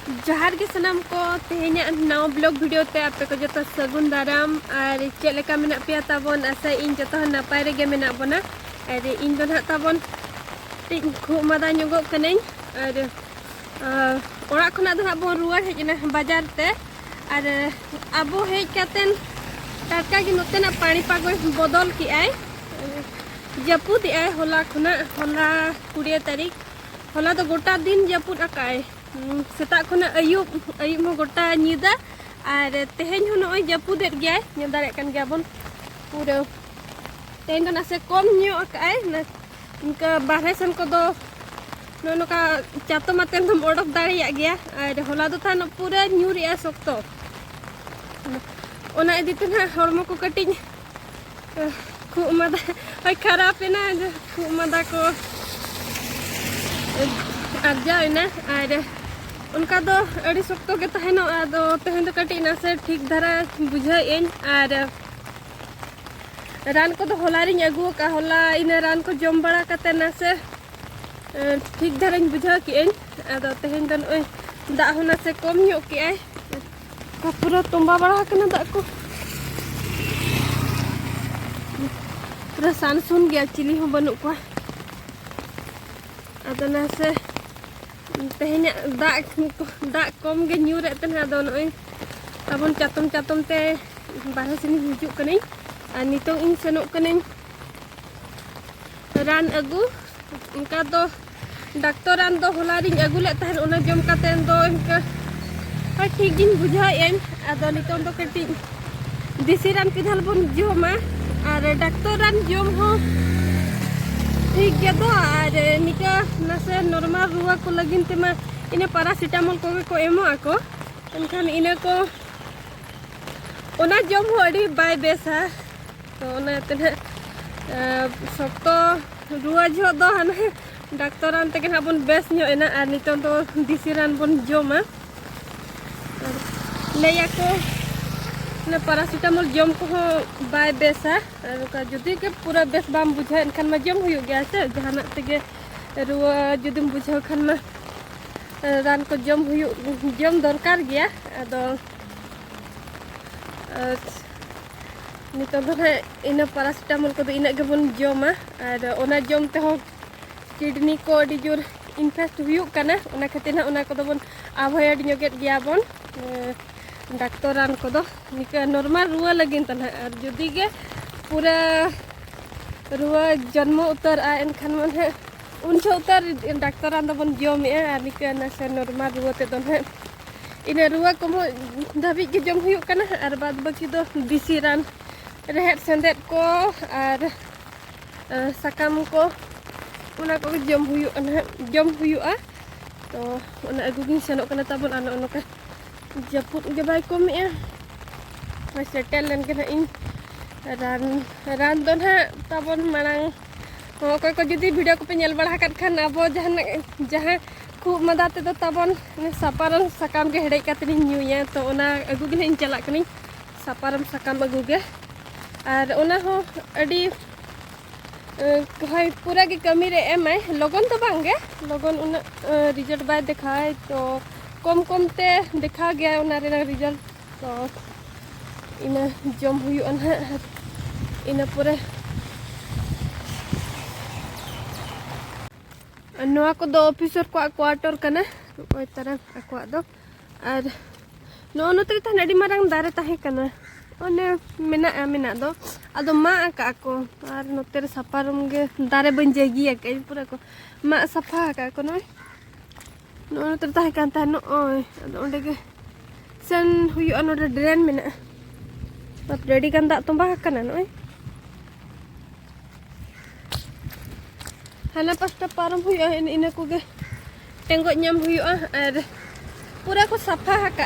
जहार के सनम को तेहना नवा ब्लॉग वीडियो ते आपे को जतो सगुन दाराम और चेलेका मेना पे ताबन आशा इन जतो नपाय रेगे मेना बना और इन दो ना ताबन खूब मादा ᱧᱚᱜᱚᱜ कनें और ओड़ा खुना दो बन रुआर हेजना बाजार ते और अबो हेज कातेन टटका के नोतेना पानी पागो बदल की आय जपुद आय होला खुना होला 20 तारीख होला तो गोटा दिन जपुद आकाय सेता खुना अयुब अयुब गोटा निदा और तेहेन हो नय जपुद गया ने दारे कन गयाबन पूरा तेहेन तो नासे कम न्यो आकाय ना इनका बाहर सन को दो नोका चातो मातेन हम ओडक दाड़िया गया और होला दो था पूरा न्यूरिया सख्तो ओना इदिते ना हरमो को कटिज खूब मादा ओय खराब ना खूब मादा को अर्जा ना और उनका दो अड़ी सख्तो के तहनो आदो तहन तो कटिज ना से ठीक धरा बुझाई एन और रान को तो होलारिंग अगुआ का होला इन रान को जम बड़ा कते ना से ठीक धरन बुझा की एन आदो तहन दन ओय दा होना से कम न्यो के आय का पूरा तुम्बा बड़ा कना दा को पूरा सान सुन गया चिली हो बनु को आदो ना से तहन दा कम गे न्यू रे तन आदो नय अबन चातम चातम ते बाहर से हिजु कने और नितो इन सेनो कने रान अगु इनका दो डॉक्टर रान दो होलारिंग अगु ले तहन ओना जम काते दो इनका ठीक दिन बुझा एन आदो नितो दो कटी देसी रान किधल बन जोमा और डॉक्टर रान जम हो ठीक गया दो और निका नासे नॉर्मल रुआ को लगिन तेमा इने पैरासिटामोल को एमो आको एनखान इने को ओना जम हो अड़ी बाय बेसा तो ओना तेना सख्तो रुआ जो दो हना डॉक्टर रान ते के बन बेस न्यो एना और नितो दो देसी रान बन जोमा लेया को ने पैरासिटामोल जम को बाय बेसा और का जुदी के पूरा बेस बाम बुझा एनखान मा जम हुयो गया से जहाना तेगे रुआ जुदीम बुझा खान मा रान को जम दरकार गया अदो नितो दो इन पैरासिटामोल को इन गेबन जमा और ओना जम ते हो किडनी को अडी जोर इनफेक्ट हुयो कना ओना खातिर ना ओना को दो बन अवॉइड न्योगेट गया बन डॉक्टर रान को दो निका नॉर्मल रुआ लगिन तना और जुदी के पूरा रुआ जन्म उतर आ एनखान मन है उन छो उतर डॉक्टर रान दो बन जमे और निका ना से नॉर्मल रुआ ते दो है इन रुआ को धाबी के जम हुयो कना और बाद बाकी दो देसी रान रेहेट सेंदेट को और सकाम को उना को जम हुयो आ तो उना अगुगिन सेनो कना ताबन आनो ओनका जपुत के बाय को में सेटल लन के इन रान दो ना ताबन मांग कोई को जुदी वीडियो को पे नेल बड़ा कत खान अब जहां खूब मदा ते दो ताबन सापारम सकाम के हेडे कातनी न्यूया तो ओना अगु के इन चला कनी सापारम सकाम अगु के और ओना हो अडी हाय पूरा की कमी रे एम लगन तो बांगे लगन उना रिजल्ट बाय दिखाए तो कम कम ते देखा गया उना रे रिजल्ट तो इना जम हुयो अना इना पूरे नोआ को दो ऑफिसर को क्वार्टर कना ओय तरह अकवा दो और नो नो तरी था नडी मारंग दारे ताहे कना ओने मेना दो अदो मा का को और नोते सफारम गे दारे बन जेगी के पूरा को मा सफा का को नोय नो तर ताहे कान ता नो ओय अदो ओंडे गे सेन हुयो अनोडे ड्रेन मेना तब रेडी कान दा तोंबा कना नोय हाना पास्ता पारम हुयो इन को गे टेंगो ᱧᱟᱢ हुयो और पूरा को सफा का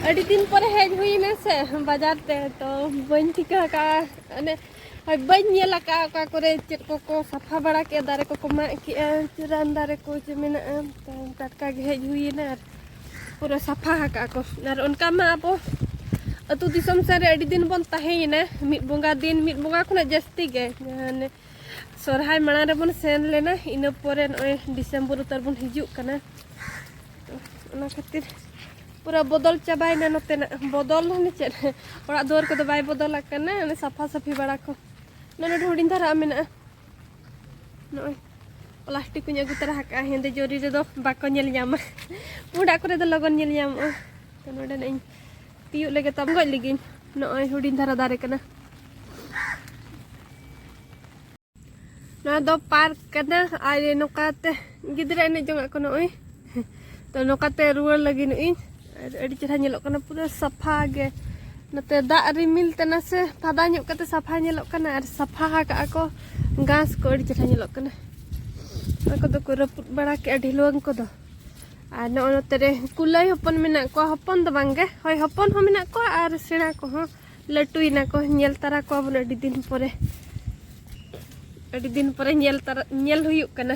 अड़ी दिन पर हेज हुई ना से बाजार ते तो बन ठिका का अने बन नेला का करे चेत को सफा बड़ा के दारे को मा के चुरान दारे को मेना टटका के हेज हुई ना पूरा सफा का को और उनका मा अब अतु दिसम से अड़ी दिन बन ताहे ना मिट बोंगा दिन मिट बोंगा खुना जस्ती गे सोरहाय मणा रे बन सेन लेना इन परे नय डिसेंबर उतर बन हिजु कना ᱚᱱᱟ ᱠᱷᱟᱹᱛᱤᱨ पूरा बदल चाबायना नोतेना बदल ने चेद ओड़ा दुआर को बाय बदल आकना ने साफा साफी बड़ा को नोने हुडिन धारा मेना नोय प्लास्टिक को अगु तरा हाका हेंदे जोरी रे दो बाको नेल न्यामा उडा करे दो लगन नेल न्याम तो नोडे ने तियु लेगे तब गज लिगिन नोय हुडिन धारा दारे कना ना दो पार्क कना आरे नोकाते गिदरा ने जोंगा को नोय तो नोकाते रुवर लगी नोय अड़ी चेहरा नेलोक कना पूरा सफा गे नते दा रिमिल तना से फादा ᱧᱚᱜ कते सफा नेलोक कना और सफा का को घास को अड़ी चेहरा नेलोक कना को दो को रपुत बड़ा के ढिलवंग को दो आ न नते रे कुलाई हपन मेना को हपन द बांगे होय हपन हो मेना को और सेना को हो लटुइना को नेल तारा को बन अड़ी दिन परे नेल तारा नेल हुयुक कना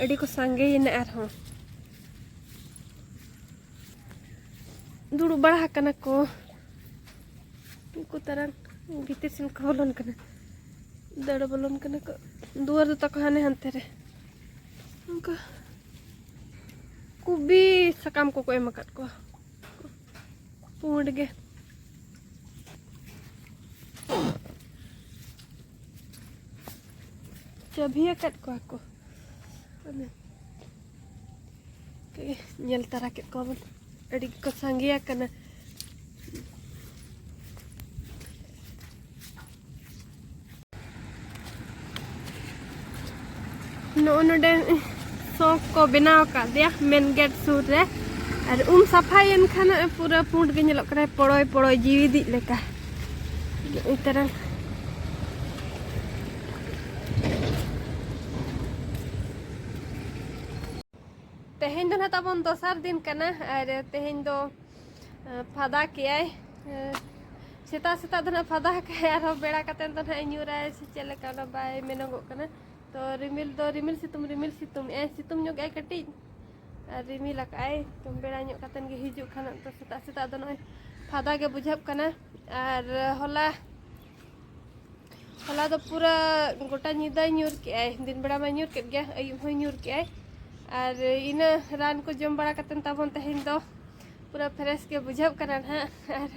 अड़ी को संगे इना आर हो दुड़ू बड़ा कना को तरह भीतर से बोलन कना दड़ बोलन कना को दुआर तक हाने हानते रे उनका कुबी सकाम को एम अकाद को पुंड गे चभी अकाद को नेल तारा के को अड़ी को संगिया कना नोडे सौक को बनाव का दिया मेन गेट सूर रे और सफायन खाना पूरा पुंड के नेलोक करे पड़ोय पड़ोय जीवी दी लेका इतरा तेहेन दो ना तबन दोसर दिन कना और तेहेन दो फादा कियाय सेता सेता दो ना फादा के और बेड़ा कते दो ना न्यूराय से चले का बाय मेनगो कना तो रिमिल सितुम सितुम ᱧᱚᱜ ᱜᱮ ᱠᱟᱹᱴᱤᱡ रिमिल आकाय तो बेड़ा ᱧᱚᱜ कतन गे हिजु खाना तो सेता सेता दो नय फादा गे बुझाब कना और होला दो पूरा गोटा निदा न्यूर के आय दिन बेड़ा मा न्यूर के गे अयु हो न्यूर के आय और इना रान को जम बड़ा कतन ताबन तहेन दो पूरा फ्रेश के बुझाब कना ना और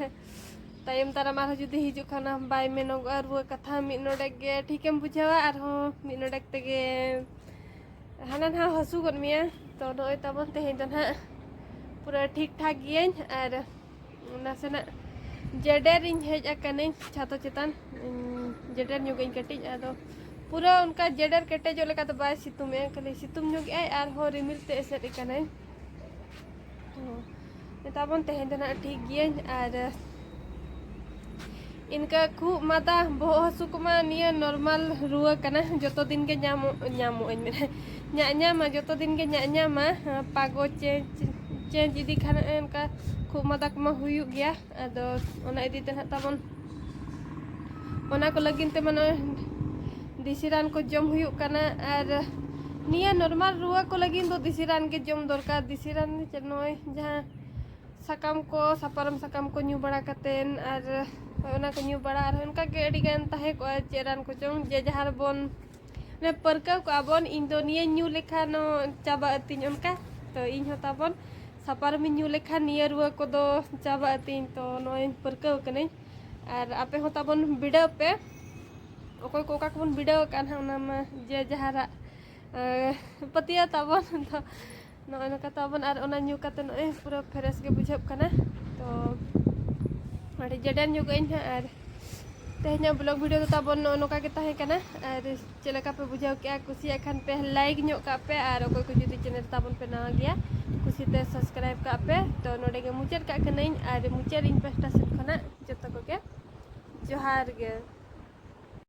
तायम तारा मार जुदी हिजु खाना बाय मेनोग और वो कथा मि नोडक गे ठीकेम बुझावा और हो मि नोडक तेगे हाना ना हसु गन मिया तो नोय तबन तहेन दो ना पूरा ठीक ठाक गियन और नासेना जेडर इन हेज अकने छातो चेतन जेडर न्युगइन कटिज आदो पूरा उनका जेडर केटे जो लेका तो बाय सितुम ए कले सितुम न्युग ए और हो रिमिल ते एसेट कने तबन तहेन दो ना ठीक गियन और इनका खूब माता बहु हसु कुमा निया नॉर्मल रुआ कना जतो दिन के ᱧᱟᱢᱚᱜ ᱤᱧ ᱢᱮᱱᱟ ᱧᱟᱢᱟ जतो दिन के ᱧᱟᱢᱟ पागो चेंज इदी खाना इनका खूब माता कुमा हुयु गया आदो ओना इदी ते ताबन ओना को लगिन ते माने दिसिरान को जम हुयु कना और निया नॉर्मल रुआ को लगिन दो दिसिरान के जम दरकार दिसिरान नय जहां सकाम को सपारम सकाम को न्यू बड़ा कतेन और ओना को न्यू बड़ा और उनका के अड़ी गान ताहे को चेरान को चों जे जहार बोन ने परका को आबन इन दो निया न्यू लेखा नो चाबा अतिन उनका तो इन हो ताबन सपारम न्यू लेखा निया रुआ को दो चाबा अतिन तो नय परका कने और आपे हो ताबन बिडा पे ओकोय को का कोन बिडा कान ओना मा जे जहारा पतिया ताबन तो नय नका ताबन और ओना न्यू कते नय पूरा फ्रेश के बुझाब कना तो अड़ी जेडन न्यू गइन और तेहना ब्लॉग वीडियो तो ताबन नोका के ताहे कना और चलेका पे बुझाव के कुसिया खान पे लाइक न्यो का पे और कोई को जुदी चैनल ताबन पे ना गया कुसीते सब्सक्राइब का पे तो नोडे के मुचर का कनइन और मुचर इन पेस्टा से खना जतो को के जोहार गे।